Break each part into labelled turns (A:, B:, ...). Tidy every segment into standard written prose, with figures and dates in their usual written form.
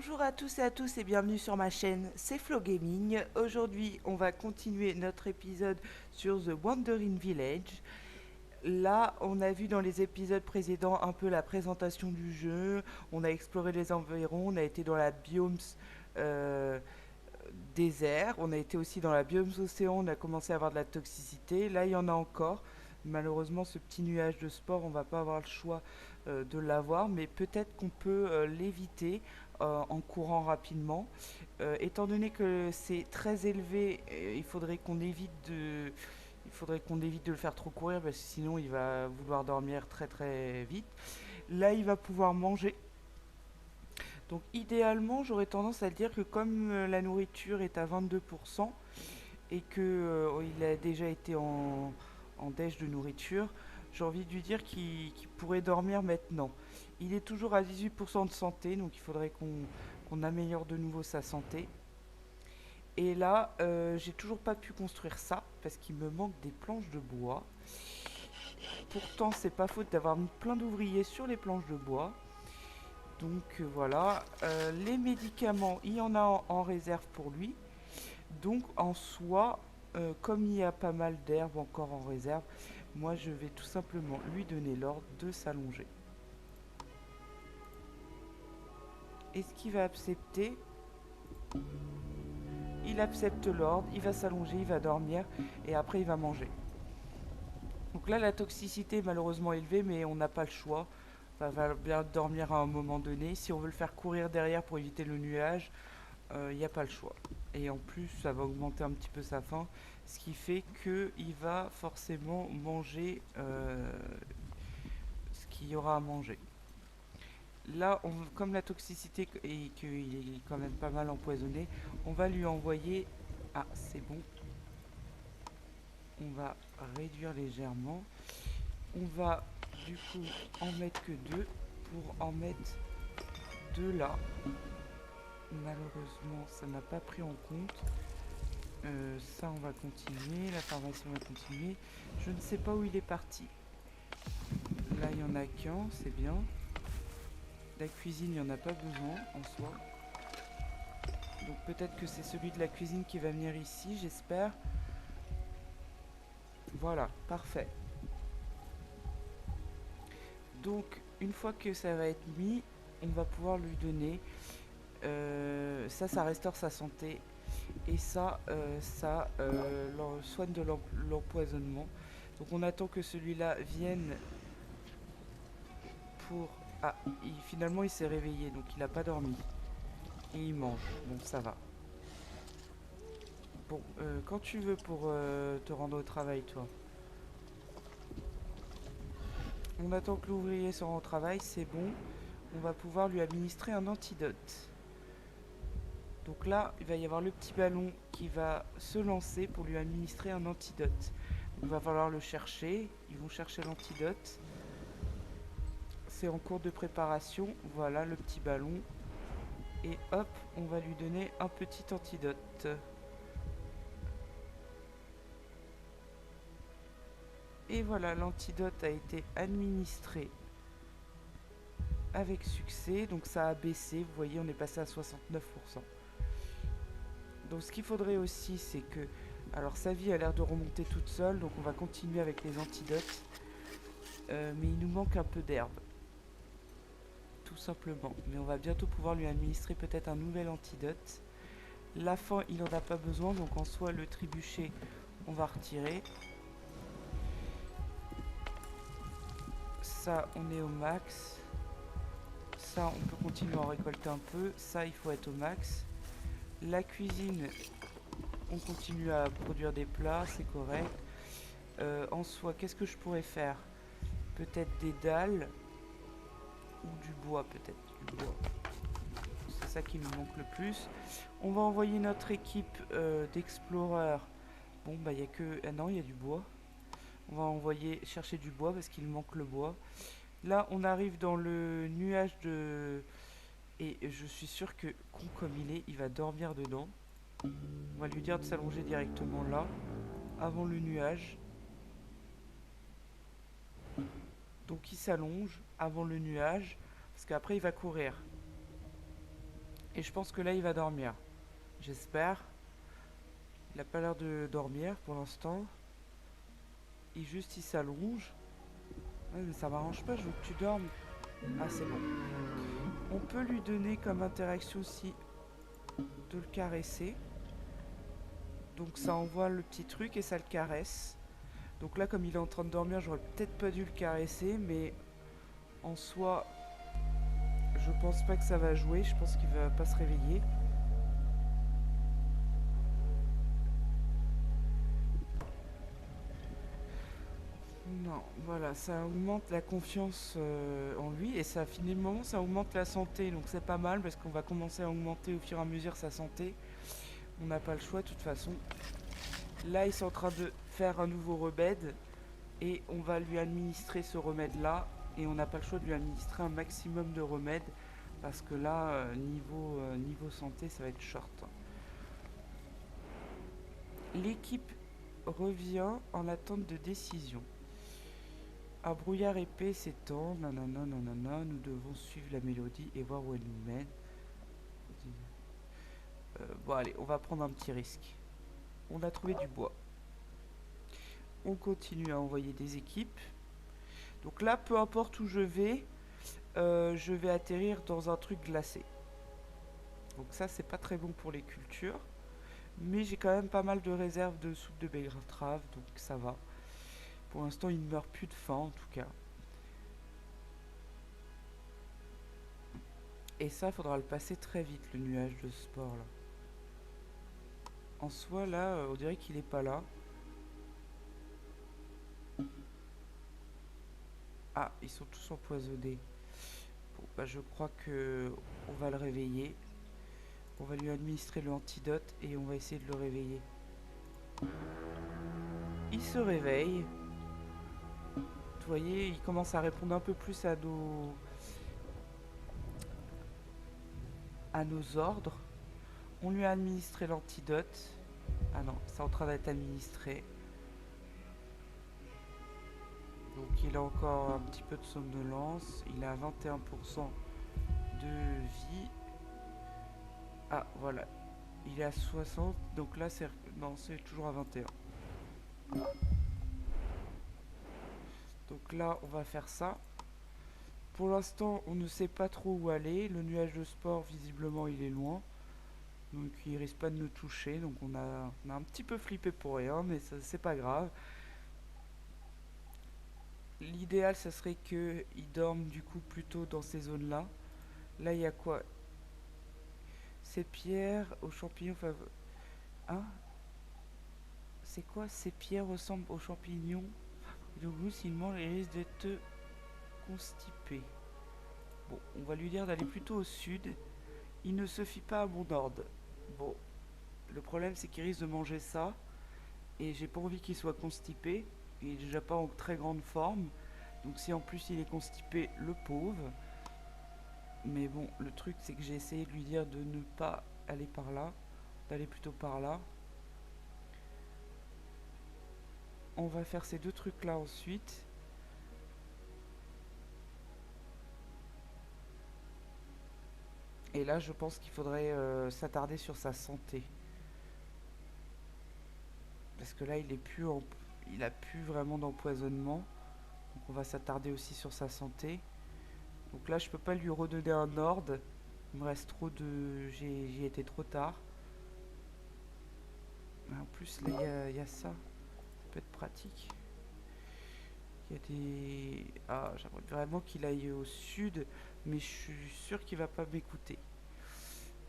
A: Bonjour à tous et à tous et bienvenue sur ma chaîne, c'est Flo Gaming. Aujourd'hui, on va continuer notre épisode sur The Wandering Village. Là, on a vu dans les épisodes précédents un peu la présentation du jeu, on a exploré les environs, on a été dans la biomes euh, désert, on a été aussi dans la biomes océan, on a commencé à avoir de la toxicité. Là, il y en a encore. Malheureusement, ce petit nuage de sport, on va pas avoir le choix de l'avoir, mais peut-être qu'on peut, l'éviter en courant rapidement. Étant donné que c'est très élevé, il faudrait qu'on évite de le faire trop courir parce que sinon il va vouloir dormir très très vite. Là, il va pouvoir manger. Donc idéalement, j'aurais tendance à dire que comme la nourriture est à 22% et que il a déjà été en déj de nourriture, j'ai envie de lui dire qu'il pourrait dormir maintenant. Il est toujours à 18% de santé, donc il faudrait qu'on améliore de nouveau sa santé. Et là, j'ai toujours pas pu construire ça parce qu'il me manque des planches de bois. Pourtant, c'est pas faute d'avoir mis plein d'ouvriers sur les planches de bois. Donc voilà. Les médicaments, il y en a en réserve pour lui. Donc en soi, comme il y a pas mal d'herbes encore en réserve, moi je vais tout simplement lui donner l'ordre de s'allonger. Est-ce qu'il va accepter? Il accepte l'ordre, il va s'allonger, il va dormir et après il va manger. Donc là la toxicité est malheureusement élevée mais on n'a pas le choix. Va bien dormir à un moment donné. Si on veut le faire courir derrière pour éviter le nuage, il n'y a pas le choix. Et en plus, ça va augmenter un petit peu sa faim, ce qui fait qu'il va forcément manger ce qu'il y aura à manger. Là, comme la toxicité et qu'il est quand même pas mal empoisonné, on va lui envoyer... Ah, c'est bon. On va réduire légèrement. On va du coup en mettre que deux pour en mettre deux là. Malheureusement, ça n'a pas pris en compte. Ça, on va continuer. La pharmacie, on va continuer. Je ne sais pas où il est parti. Là, il n'y en a qu'un, c'est bien. La cuisine, il n'y en a pas besoin en soi. Donc peut-être que c'est celui de la cuisine qui va venir ici, j'espère. Voilà, parfait. Donc, une fois que ça va être mis, on va pouvoir lui donner. Ça restaure sa santé. Et ça soigne de l'empoisonnement. Donc on attend que celui-là vienne pour... Ah, finalement il s'est réveillé, donc il n'a pas dormi. Et il mange, bon ça va. Bon, quand tu veux pour te rendre au travail, toi. On attend que l'ouvrier se rende au travail, c'est bon. On va pouvoir lui administrer un antidote. Donc là, il va y avoir le petit ballon qui va se lancer pour lui administrer un antidote. Donc il va falloir le chercher. Ils vont chercher l'antidote. C'est en cours de préparation. Voilà le petit ballon. Et hop, on va lui donner un petit antidote. Et voilà, l'antidote a été administré avec succès. Donc ça a baissé, vous voyez, on est passé à 69%. Donc ce qu'il faudrait aussi, c'est que... Alors sa vie a l'air de remonter toute seule, donc on va continuer avec les antidotes. Mais il nous manque un peu d'herbe. Tout simplement. Mais on va bientôt pouvoir lui administrer peut-être un nouvel antidote. La faim, il n'en a pas besoin, donc en soi, le trébuchet, on va retirer. Ça, on est au max. Ça, on peut continuer à en récolter un peu. Ça, il faut être au max. La cuisine, on continue à produire des plats, c'est correct. En soi, qu'est-ce que je pourrais faire? Peut-être des dalles ou du bois, peut-être du bois. C'est ça qui nous manque le plus. On va envoyer notre équipe d'exploreurs. Bon, bah, il y a que... Ah non, il y a du bois. On va envoyer chercher du bois parce qu'il manque le bois. Là, on arrive dans le nuage de... Et je suis sûr que, con comme il va dormir dedans. On va lui dire de s'allonger directement là, avant le nuage. Donc il s'allonge avant le nuage, parce qu'après il va courir. Et je pense que là, il va dormir. J'espère. Il a pas l'air de dormir pour l'instant. Il s'allonge. Ouais, mais ça m'arrange pas, je veux que tu dormes. Ah, c'est bon. On peut lui donner comme interaction aussi de le caresser. Donc ça envoie le petit truc et ça le caresse. Donc là, comme il est en train de dormir, j'aurais peut-être pas dû le caresser, mais en soi, je pense pas que ça va jouer. Je pense qu'il va pas se réveiller. Non, voilà, ça augmente la confiance en lui et ça finalement ça augmente la santé, donc c'est pas mal parce qu'on va commencer à augmenter au fur et à mesure sa santé. On n'a pas le choix de toute façon. Là, ils sont en train de faire un nouveau remède et on va lui administrer ce remède là et on n'a pas le choix de lui administrer un maximum de remèdes parce que là, niveau santé, ça va être short. L'équipe revient en attente de décision. Un brouillard épais s'étend, nanana, nanana, nous devons suivre la mélodie et voir où elle nous mène. Bon allez, on va prendre un petit risque. On a trouvé du bois. On continue à envoyer des équipes. Donc là, peu importe où je vais atterrir dans un truc glacé. Donc ça, c'est pas très bon pour les cultures. Mais j'ai quand même pas mal de réserves de soupe de betterave, donc ça va. Pour l'instant, il ne meurt plus de faim en tout cas. Et ça, faudra le passer très vite, le nuage de sport là. En soi, là, on dirait qu'il est pas là. Ah, ils sont tous empoisonnés. Bon, bah je crois que on va le réveiller. On va lui administrer l'antidote et on va essayer de le réveiller. Il se réveille. Vous voyez, il commence à répondre un peu plus à nos ordres. On lui a administré l'antidote. Ah non, c'est en train d'être administré. Donc il a encore un petit peu de somnolence. Il a 21% de vie. Ah voilà. Il est à 60. Donc là c'est... Non, c'est toujours à 21. Donc là on va faire ça. Pour l'instant on ne sait pas trop où aller. Le nuage de sport visiblement il est loin. Donc il risque pas de nous toucher. Donc on a un petit peu flippé pour rien. Mais c'est pas grave. L'idéal ça serait qu'il dorme du coup plutôt dans ces zones là. Là il y a quoi? Ces pierres aux champignons favoris. Hein? C'est quoi? Ces pierres ressemblent aux champignons. Et donc vous, s'il mange, il risque d'être constipé. Bon, on va lui dire d'aller plutôt au sud. Il ne se fie pas à mon ordre. Bon, le problème c'est qu'il risque de manger ça. Et j'ai pas envie qu'il soit constipé. Il est déjà pas en très grande forme. Donc si en plus il est constipé, le pauvre. Mais bon, le truc c'est que j'ai essayé de lui dire de ne pas aller par là. D'aller plutôt par là. On va faire ces deux trucs là ensuite. Et là, je pense qu'il faudrait s'attarder sur sa santé. Parce que là, il a plus vraiment d'empoisonnement. Donc on va s'attarder aussi sur sa santé. Donc là, je peux pas lui redonner un ordre. Il me reste trop de... J'y étais trop tard. Mais en plus, là, il y a ça. Ça peut être pratique. Il y a des... Ah, j'aimerais vraiment qu'il aille au sud. Mais je suis sûr qu'il va pas m'écouter.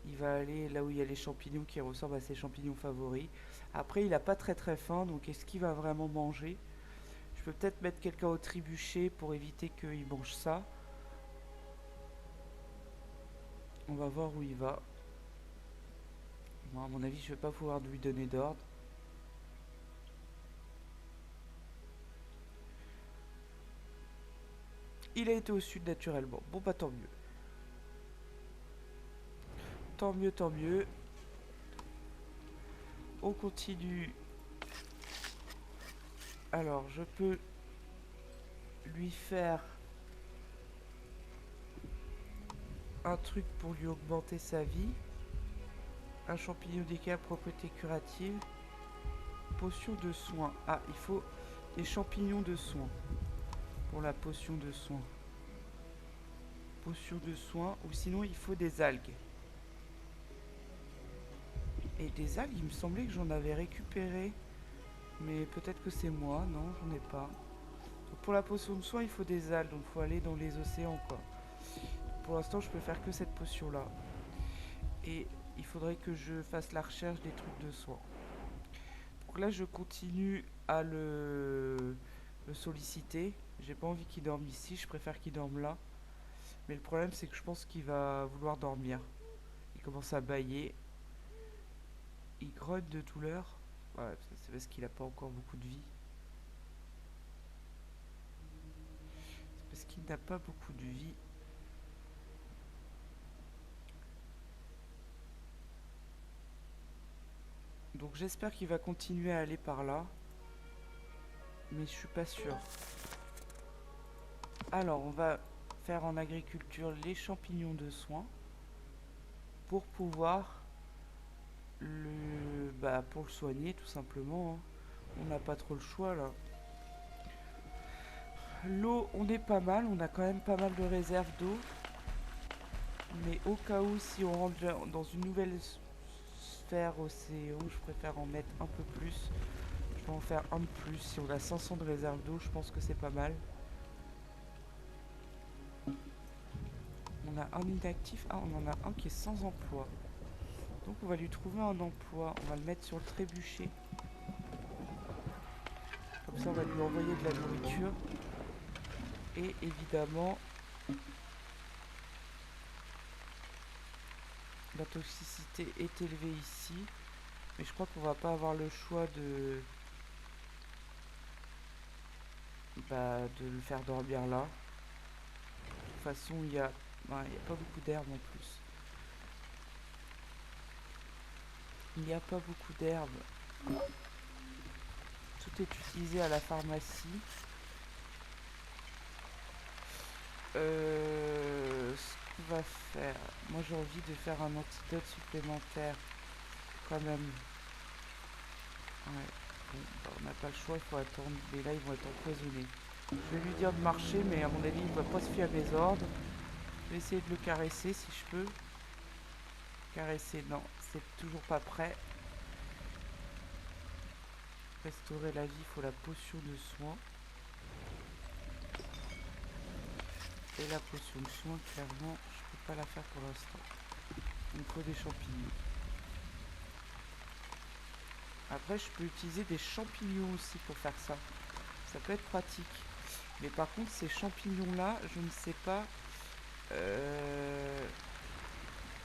A: Il va aller là où il y a les champignons qui ressemblent à ses champignons favoris. Après, il a pas très très faim, donc est-ce qu'il va vraiment manger? Je peux peut-être mettre quelqu'un au trébuchet pour éviter qu'il mange ça. On va voir où il va. Bon, à mon avis, je vais pas pouvoir lui donner d'ordre. Il a été au sud naturellement. Bon, bah tant mieux. Tant mieux, tant mieux. On continue. Alors, je peux lui faire un truc pour lui augmenter sa vie. Un champignon d'équerre, propriété curative. Potion de soin. Ah, il faut des champignons de soin pour la potion de soin. Potion de soin, ou sinon il faut des algues. Et des algues, il me semblait que j'en avais récupéré. Mais peut-être que c'est moi. Non, j'en ai pas. Donc pour la potion de soin, il faut des algues. Donc il faut aller dans les océans, quoi. Pour l'instant, je peux faire que cette potion-là. Et il faudrait que je fasse la recherche des trucs de soin. Donc là, je continue à le solliciter. J'ai pas envie qu'il dorme ici. Je préfère qu'il dorme là. Mais le problème, c'est que je pense qu'il va vouloir dormir. Il commence à bâiller. Il grogne de douleur. Ouais, c'est parce qu'il n'a pas encore beaucoup de vie. C'est parce qu'il n'a pas beaucoup de vie. Donc j'espère qu'il va continuer à aller par là. Mais je suis pas sûr. Alors, on va faire en agriculture les champignons de soins. Pour pouvoir pour le soigner tout simplement. On n'a pas trop le choix là. L'eau, on est pas mal, on a quand même pas mal de réserves d'eau. Mais au cas où, si on rentre dans une nouvelle sphère océan, je préfère en mettre un peu plus. Je vais en faire un de plus. Si on a 500 de réserves d'eau, je pense que c'est pas mal. On a un inactif. Ah, on en a un qui est sans emploi. Donc on va lui trouver un emploi. On va le mettre sur le trébuchet. Comme ça, on va lui envoyer de la nourriture. Et évidemment, la toxicité est élevée ici. Mais je crois qu'on va pas avoir le choix de le faire dormir là. De toute façon, il y a pas beaucoup d'herbes en plus. Il n'y a pas beaucoup d'herbes. Tout est utilisé à la pharmacie. Ce qu'on va faire... Moi j'ai envie de faire un antidote supplémentaire. Quand même. Ouais. Bon, on n'a pas le choix, il faut attendre. Mais là ils vont être empoisonnés. Je vais lui dire de marcher, mais à mon avis il ne va pas se fier à mes ordres. Je vais essayer de le caresser si je peux. Caresser, non, c'est toujours pas prêt. Restaurer la vie, il faut la potion de soin. Et la potion de soin, clairement, je peux pas la faire pour l'instant. Il me faut des champignons. Après, je peux utiliser des champignons aussi pour faire ça. Ça peut être pratique. Mais par contre, ces champignons-là, je ne sais pas...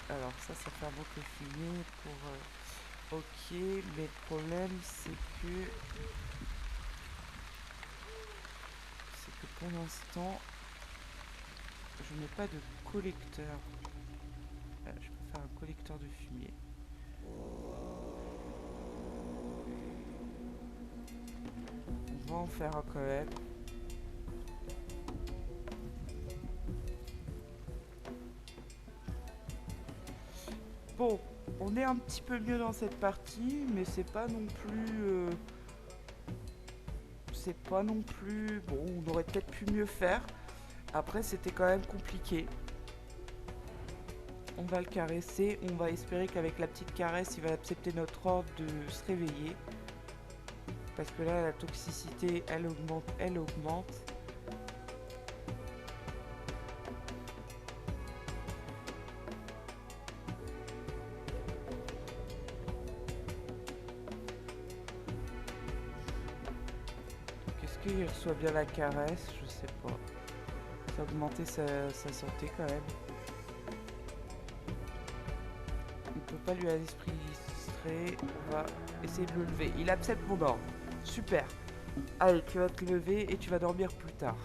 A: Alors ça fermente le fumier pour... Ok, mais le problème, c'est que pour l'instant, je n'ai pas de collecteur. Je peux faire un collecteur de fumier. On va en faire un quand même. Bon, on est un petit peu mieux dans cette partie, mais c'est pas non plus... c'est pas non plus... Bon, on aurait peut-être pu mieux faire. Après, c'était quand même compliqué. On va le caresser. On va espérer qu'avec la petite caresse, il va accepter notre ordre de se réveiller. Parce que là, la toxicité, elle augmente, elle augmente. Est-ce qu'il reçoit bien la caresse? Je sais pas. Ça a augmenté sa santé quand même. On peut pas lui avoir l'esprit distrait. On va essayer de le lever. Il accepte mon ordre. Super. Allez, tu vas te lever et tu vas dormir plus tard.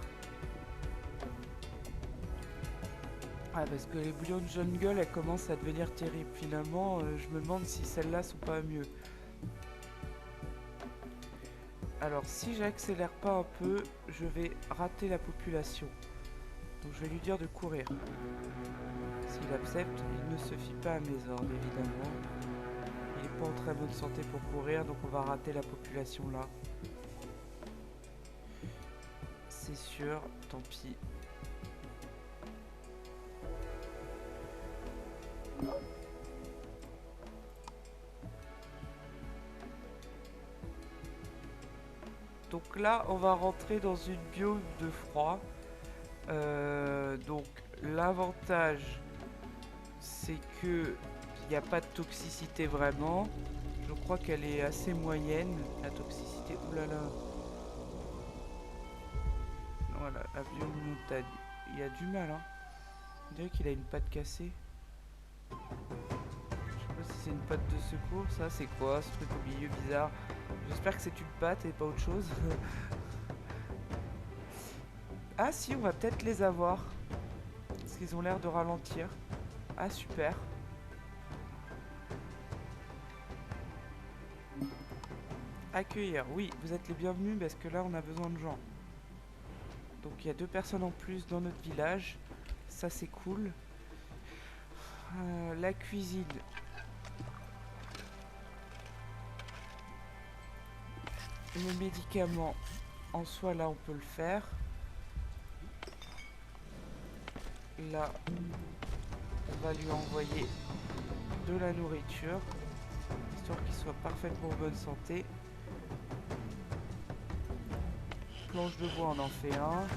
A: Ah, parce que les bouillons de jungle, elles commencent à devenir terribles. Finalement, je me demande si celles-là sont pas mieux. Alors, si j'accélère pas un peu, je vais rater la population. Donc, je vais lui dire de courir. Si S'il accepte, il ne se fie pas à mes ordres, évidemment. Il n'est pas en très bonne santé pour courir, donc on va rater la population là. C'est sûr, tant pis. Donc là, on va rentrer dans une biome de froid. Donc l'avantage, c'est que il n'y a pas de toxicité vraiment. Je crois qu'elle est assez moyenne, la toxicité. Ouh là là. Voilà, la biome montagne. Il a du mal, hein. On dirait qu'il a une patte cassée. Je sais pas si c'est une patte de secours, ça c'est quoi ce truc au milieu bizarre. J'espère que c'est une patte et pas autre chose. Ah si, on va peut-être les avoir. Parce qu'ils ont l'air de ralentir. Ah super. Accueillir, oui, vous êtes les bienvenus parce que là on a besoin de gens. Donc il y a 2 personnes en plus dans notre village. Ça c'est cool. La cuisine. Le médicament, en soi là on peut le faire. Là, on va lui envoyer de la nourriture, histoire qu'il soit parfaitement en bonne santé. Planche de bois, on en fait un.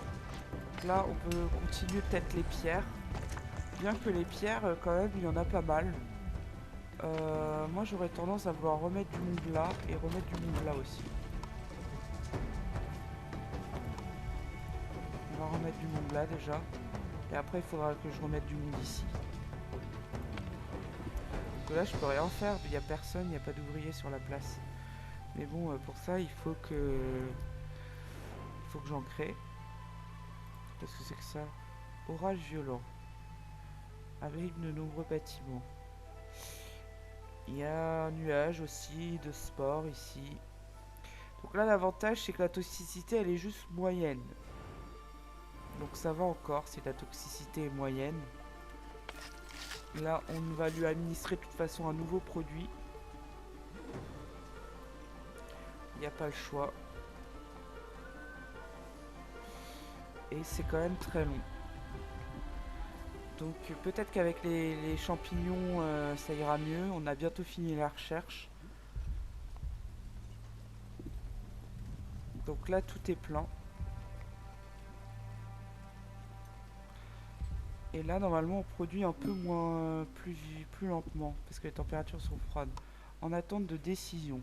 A: Là, on peut continuer peut-être les pierres. Bien que les pierres, quand même, il y en a pas mal. Moi, j'aurais tendance à vouloir remettre du moubla et remettre du moubla aussi. On va remettre du moubla déjà. Et après, il faudra que je remette du monde ici. Parce que là, je peux rien faire. Il n'y a personne, il n'y a pas d'ouvrier sur la place. Mais bon, pour ça, il faut que j'en crée. Qu'est-ce que c'est que ça? Orage violent. Avec de nombreux bâtiments. Il y a un nuage aussi de sport ici. Donc là, l'avantage, c'est que la toxicité, elle est juste moyenne. Donc ça va encore si la toxicité est moyenne. Là, on va lui administrer de toute façon un nouveau produit. Il n'y a pas le choix. Et c'est quand même très long. Donc peut-être qu'avec les champignons, ça ira mieux. On a bientôt fini la recherche. Donc là, tout est plein. Et là, normalement, on produit un peu moins, plus lentement, parce que les températures sont froides. En attente de décision.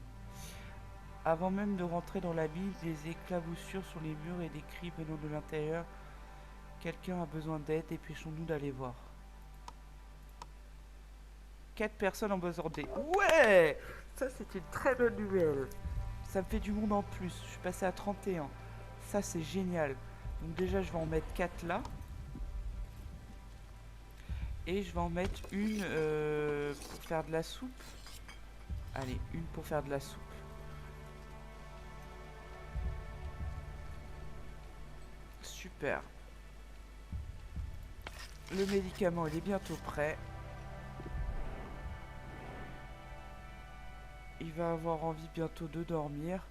A: Avant même de rentrer dans la ville, des éclaboussures sur les murs et des cris venant de l'intérieur. Quelqu'un a besoin d'aide, dépêchons-nous d'aller voir. 4 personnes ont besoin d'aide. Ouais! Ça, c'est une très bonne nouvelle. Ça me fait du monde en plus. Je suis passé à 31. Ça, c'est génial. Donc déjà, je vais en mettre 4 là. Et je vais en mettre une pour faire de la soupe. Allez, une pour faire de la soupe. Super. Le médicament, il est bientôt prêt. Il va avoir envie bientôt de dormir.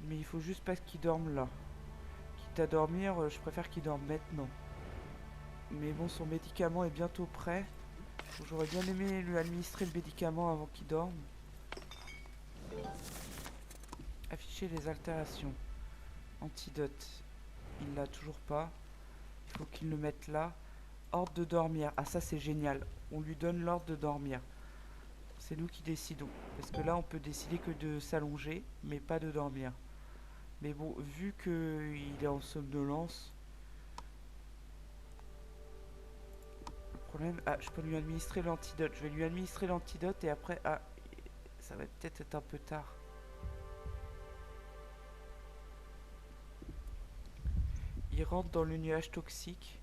A: Mais il faut juste pas qu'il dorme là. Quitte à dormir, je préfère qu'il dorme maintenant. Mais bon, son médicament est bientôt prêt. J'aurais bien aimé lui administrer le médicament avant qu'il dorme. Afficher les altérations. Antidote. Il l'a toujours pas. Il faut qu'il le mette là. Ordre de dormir. Ah, ça c'est génial. On lui donne l'ordre de dormir. C'est nous qui décidons. Parce que là, on peut décider que de s'allonger, mais pas de dormir. Mais bon, vu qu'il est en somnolence... Le problème... Ah, je peux lui administrer l'antidote. Je vais lui administrer l'antidote et après... Ah, ça va peut-être être un peu tard. Il rentre dans le nuage toxique.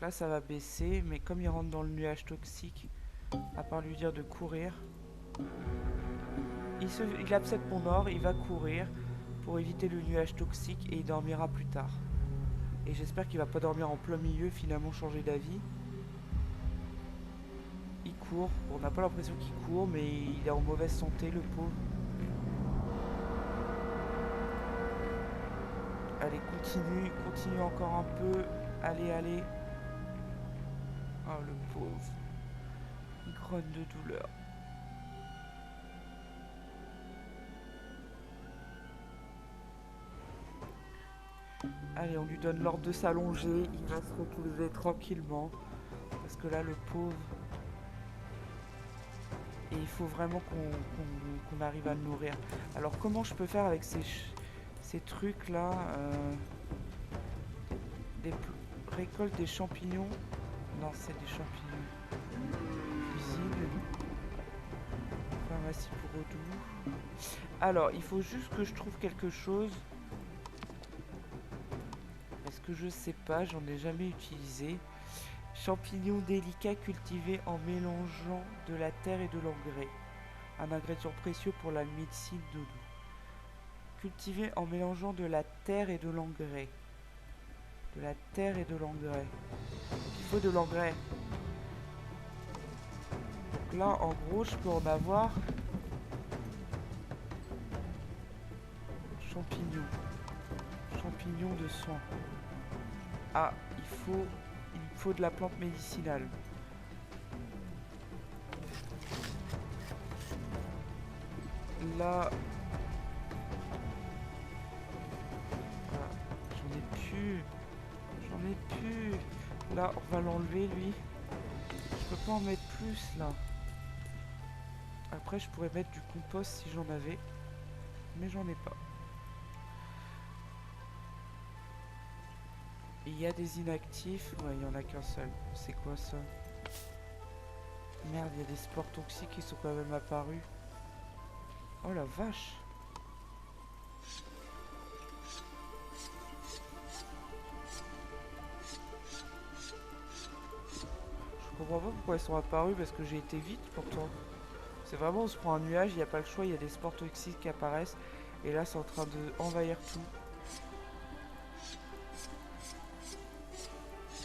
A: Là ça va baisser, mais comme il rentre dans le nuage toxique, à part lui dire de courir, il accepte mon ordre, il va courir pour éviter le nuage toxique et il dormira plus tard. Et j'espère qu'il va pas dormir en plein milieu, finalement changer d'avis. Il court. On n'a pas l'impression qu'il court, mais il est en mauvaise santé, le pauvre. Allez, continue encore un peu. Allez, allez. Oh, le pauvre. Il grogne de douleur. Allez, on lui donne l'ordre de s'allonger. Il va se reposer tranquillement. Parce que là, le pauvre... Et il faut vraiment qu'on arrive à le nourrir. Alors, comment je peux faire avec ces trucs-là récolte des champignons. Non, c'est des champignons. Cuisine. Pharmacie pour eau doux. Alors, il faut juste que je trouve quelque chose. Parce que je sais pas, j'en ai jamais utilisé. Champignons délicats cultivés en mélangeant de la terre et de l'engrais. Un ingrédient précieux pour la médecine d'eau doux. Cultivés en mélangeant de la terre et de l'engrais. De la terre et de l'engrais. Il faut de l'engrais. Donc là, en gros, je peux en avoir. Champignons. Champignons de soins. Ah, il me faut de la plante médicinale. Là... Ah, j'en ai plus. J'en ai plus. Là, on va l'enlever, lui. Je peux pas en mettre plus, là. Après, je pourrais mettre du compost si j'en avais. Mais j'en ai pas. Il y a des inactifs. Ouais, il n'y en a qu'un seul. C'est quoi ça? Merde, il y a des spores toxiques qui sont quand même apparus. Oh la vache! Je comprends pas pourquoi ils sont apparus parce que j'ai été vite pourtant. C'est vraiment, on se prend un nuage, il n'y a pas le choix, il y a des spores toxiques qui apparaissent. Et là, c'est en train de envahir tout.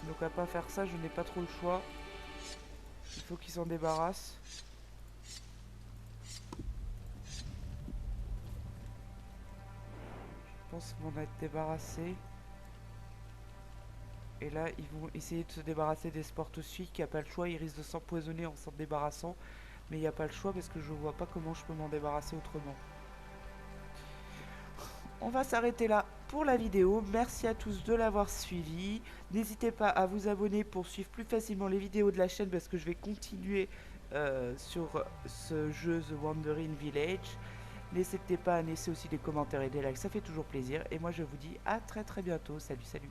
A: Donc à pas faire ça, je n'ai pas trop le choix. Il faut qu'ils s'en débarrassent. Je pense m'en être débarrassé. Et là, ils vont essayer de se débarrasser des spores toxiques. Il n'y a pas le choix, ils risquent de s'empoisonner en s'en débarrassant. Mais il n'y a pas le choix parce que je vois pas comment je peux m'en débarrasser autrement. On va s'arrêter là pour la vidéo. Merci à tous de l'avoir suivi. N'hésitez pas à vous abonner pour suivre plus facilement les vidéos de la chaîne parce que je vais continuer sur ce jeu The Wandering Village. N'hésitez pas à laisser aussi des commentaires et des likes, ça fait toujours plaisir. Et moi je vous dis à très bientôt. Salut, salut.